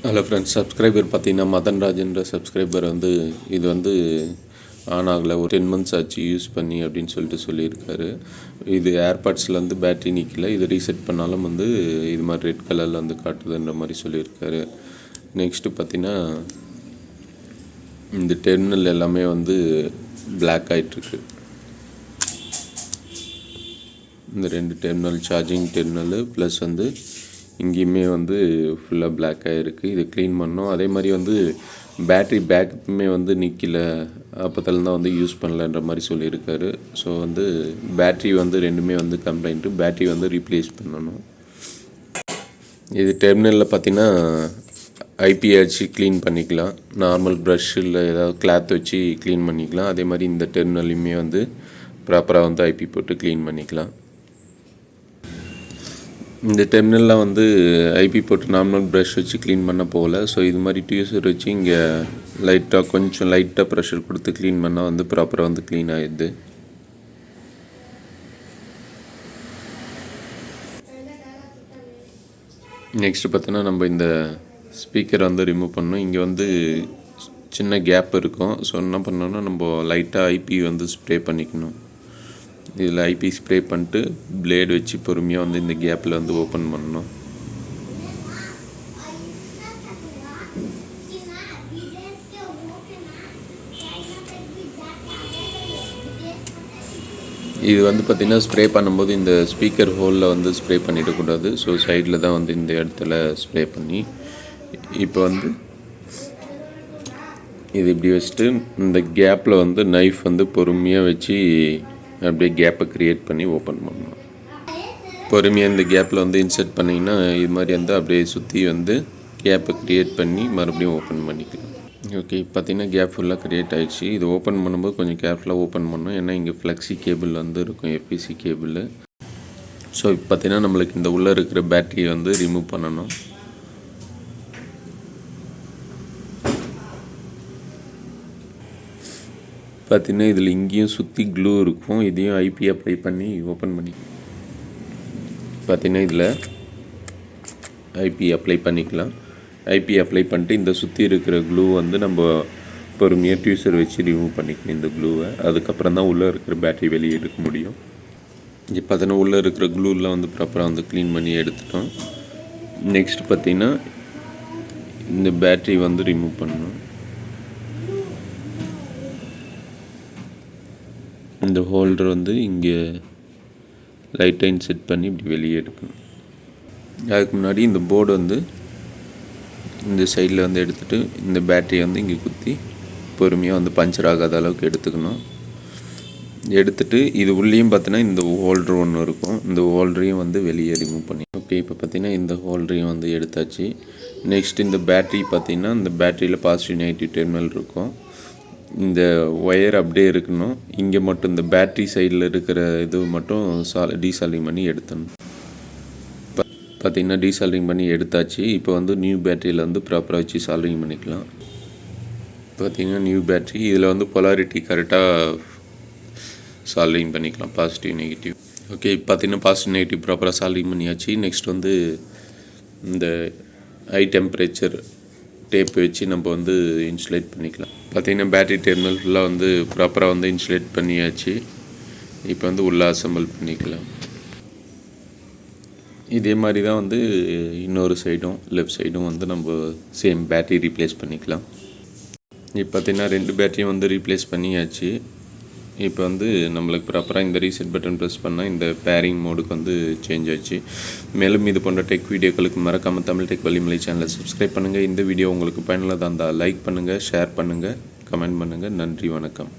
Hello friends, subscriber பார்த்தீங்கன்னா மதன்ராஜ்ன்ற subscriber இது on ஆகலை, ஒரு 10 months ஆச்சு யூஸ் பண்ணி அப்படின்னு சொல்லியிருக்காரு. இது ஏர்பாட்ஸில் பேட்ரி நிற்கல, இது ரீசெட் பண்ணாலும் இது மாதிரி ரெட் கலரில் காட்டுதுன்ற மாதிரி சொல்லியிருக்காரு. நெக்ஸ்ட்டு பார்த்தீங்கன்னா இந்த டெர்மினல் எல்லாமே பிளாக் ஆகிட்டுருக்கு. இந்த 2 டெர்மினல், சார்ஜிங் டெர்மினல் ப்ளஸ் இங்கேயுமே ஃபுல்லாக பிளாக் ஆகிருக்கு. இதை க்ளீன் பண்ணோம். அதே மாதிரி பேட்ரி பேக்கப்புமே நிற்கல, அப்போத்தில் தான் யூஸ் பண்ணலன்ற மாதிரி சொல்லியிருக்காரு. ஸோ பேட்ரி ரெண்டுமே கம்ப்ளைண்ட்டு, பேட்ரி ரீப்ளேஸ் பண்ணணும். இது டெர்மினலில் பார்த்தீங்கன்னா ஐபி அடித்து க்ளீன் பண்ணிக்கலாம். நார்மல் ப்ரஷ் இல்லை ஏதாவது கிளாத் வச்சு க்ளீன் பண்ணிக்கலாம். அதே மாதிரி இந்த டெர்மினலையுமே ப்ராப்பராக ஐபி போட்டு க்ளீன் பண்ணிக்கலாம். இந்த டெர்மினல்லாம் ஐபி போட்டு நார்மல் ப்ரஷ் வச்சு க்ளீன் பண்ண போகல. ஸோ இது மாதிரி டியூசர் வச்சு இங்கே கொஞ்சம் லைட்டாக ப்ரெஷர் கொடுத்து க்ளீன் பண்ணால் ப்ராப்பராக க்ளீன் ஆகிடுது. நெக்ஸ்ட்டு பார்த்தோன்னா நம்ம இந்த ஸ்பீக்கரை ரிமூவ் பண்ணணும். இங்கே சின்ன கேப் இருக்கும். ஸோ என்ன பண்ணோன்னா நம்ம லைட்டாக ஐபி ஸ்ப்ரே பண்ணிக்கணும். இதில் ஐபி ஸ்ப்ரே பண்ணிட்டு பிளேடு வச்சு பொறுமையாக இந்த கேப்பில் ஓப்பன் பண்ணணும். இது பார்த்திங்கன்னா ஸ்ப்ரே பண்ணும்போது இந்த ஸ்பீக்கர் ஹோலில் ஸ்ப்ரே பண்ணிடக்கூடாது. ஸோ சைடில் தான் இந்த இடத்துல ஸ்ப்ரே பண்ணி இப்போ இது இப்படி வச்சுட்டு இந்த கேப்பில் நைஃப் பொறுமையாக வச்சு அப்படியே கேப்பை க்ரியேட் பண்ணி ஓப்பன் பண்ணணும். பொறுமையாக இந்த கேப்பில் இன்சர்ட் பண்ணிங்கன்னா இது மாதிரி அப்படியே சுற்றி கேப்பை க்ரியேட் பண்ணி மறுபடியும் ஓப்பன் பண்ணிக்கலாம். ஓகே, பார்த்திங்கன்னா கேப் ஃபுல்லாக க்ரியேட் ஆகிடுச்சு. இது ஓப்பன் பண்ணும்போது கொஞ்சம் கேர்ஃபுல்லாக ஓப்பன் பண்ணணும். ஏன்னா இங்கே ஃப்ளெக்ஸி கேபிள் இருக்கும், எஃபிசி கேபிள். ஸோ இப்போ பார்த்திங்கன்னா நம்மளுக்கு இந்த உள்ளே இருக்கிற பேட்டரியை ரிமூவ் பண்ணணும். பார்த்திங்கன்னா இதில் இங்கேயும் சுற்றி க்ளூ இருக்கும். இதையும் ஐபி அப்ளை பண்ணி ஓப்பன் பண்ணி பார்த்திங்கன்னா இதில் ஐபி அப்ளை பண்ணிக்கலாம். ஐபி அப்ளை பண்ணிட்டு இந்த சுற்றி இருக்கிற க்ளூ நம்ம பொறுமையாக டியூசர் வச்சு ரிமூவ் பண்ணிக்கணும் இந்த க்ளூவை. அதுக்கப்புறம் தான் உள்ளே இருக்கிற பேட்டரி வெளியே எடுக்க முடியும். இங்கே பார்த்தீங்கன்னா உள்ளே இருக்கிற க்ளூலாம் ப்ராப்பராக க்ளீன் பண்ணி எடுத்துட்டோம். நெக்ஸ்ட் பார்த்திங்கன்னா இந்த பேட்டரி ரிமூவ் பண்ணணும். இந்த ஹோல்டர் இங்கே லைட்டாக இன்செட் பண்ணி இப்படி வெளியே எடுக்கணும். அதுக்கு முன்னாடி இந்த போர்டு இந்த சைடில் எடுத்துகிட்டு இந்த பேட்டரியை இங்கே குத்தி பொறுமையாக பஞ்சர் ஆகாத அளவுக்கு எடுத்துக்கணும். எடுத்துகிட்டு இது உள்ளேயும் பார்த்தீங்கன்னா இந்த ஹோல்டர் ஒன்று இருக்கும். இந்த ஹோல்டரையும் வெளியே ரிமூவ் பண்ணி ஓகே, இப்போ பார்த்திங்கன்னா இந்த ஹோல்டரையும் எடுத்தாச்சு. நெக்ஸ்ட் இந்த பேட்ரி பார்த்திங்கன்னா இந்த பேட்டரியில் பாசிட்டிவ் நெகட்டிவ் டெர்மினல் இருக்கும். இந்த ஒயர் அப்படியே இருக்கணும். இங்கே மட்டும் இந்த பேட்ரி சைடில் இருக்கிற இது மட்டும் டீசால்டிங் பண்ணி எடுத்துடணும். பார்த்திங்கன்னா டீசால்டிங் பண்ணி எடுத்தாச்சு. இப்போ நியூ பேட்டரியில் ப்ராப்பராக வச்சு சால்டிங் பண்ணிக்கலாம். பார்த்திங்கன்னா நியூ பேட்ரி இதில் பொலாரிட்டி கரெக்டாக சால்டிங் பண்ணிக்கலாம், பாசிட்டிவ் நெகட்டிவ். ஓகே, பார்த்திங்கன்னா பாசிட்டிவ் நெகட்டிவ் ப்ராப்பராக சால்டிங் பண்ணியாச்சு. நெக்ஸ்ட் இந்த ஹை டெம்பரேச்சர் டேப் வச்சு நம்ம இன்சுலேட் பண்ணிக்கலாம். பார்த்திங்கன்னா பேட்டரி டெர்மினல் ஃபுல்லாக ப்ராப்பராக இன்சுலேட் பண்ணியாச்சு. இப்போ உள்ளே அசம்பிள் பண்ணிக்கலாம். இதே மாதிரி தான் இன்னொரு சைடும் லெஃப்ட் சைடும் நம்ம சேம் பேட்டரி ரீப்ளேஸ் பண்ணிக்கலாம். இப்போ பார்த்திங்கன்னா 2 பேட்டரியும் ரீப்ளேஸ் பண்ணியாச்சு. இப்போ நம்மளுக்கு ப்ராப்பராக இந்த ரீசெட் பட்டன் ப்ரெஸ் பண்ணால் இந்த பேரிங் மோடுக்கு சேஞ்ச் ஆச்சு. மேலும் இது போன்ற டெக் வீடியோக்களுக்கு மறக்காமல் தமிழ் டெக் வழிமலை சேனலை சப்ஸ்கிரைப் பண்ணுங்கள். இந்த வீடியோ உங்களுக்கு பயனுள்ளதாக இருந்தால் லைக் பண்ணுங்கள், ஷேர் பண்ணுங்கள், கமெண்ட் பண்ணுங்கள். நன்றி, வணக்கம்.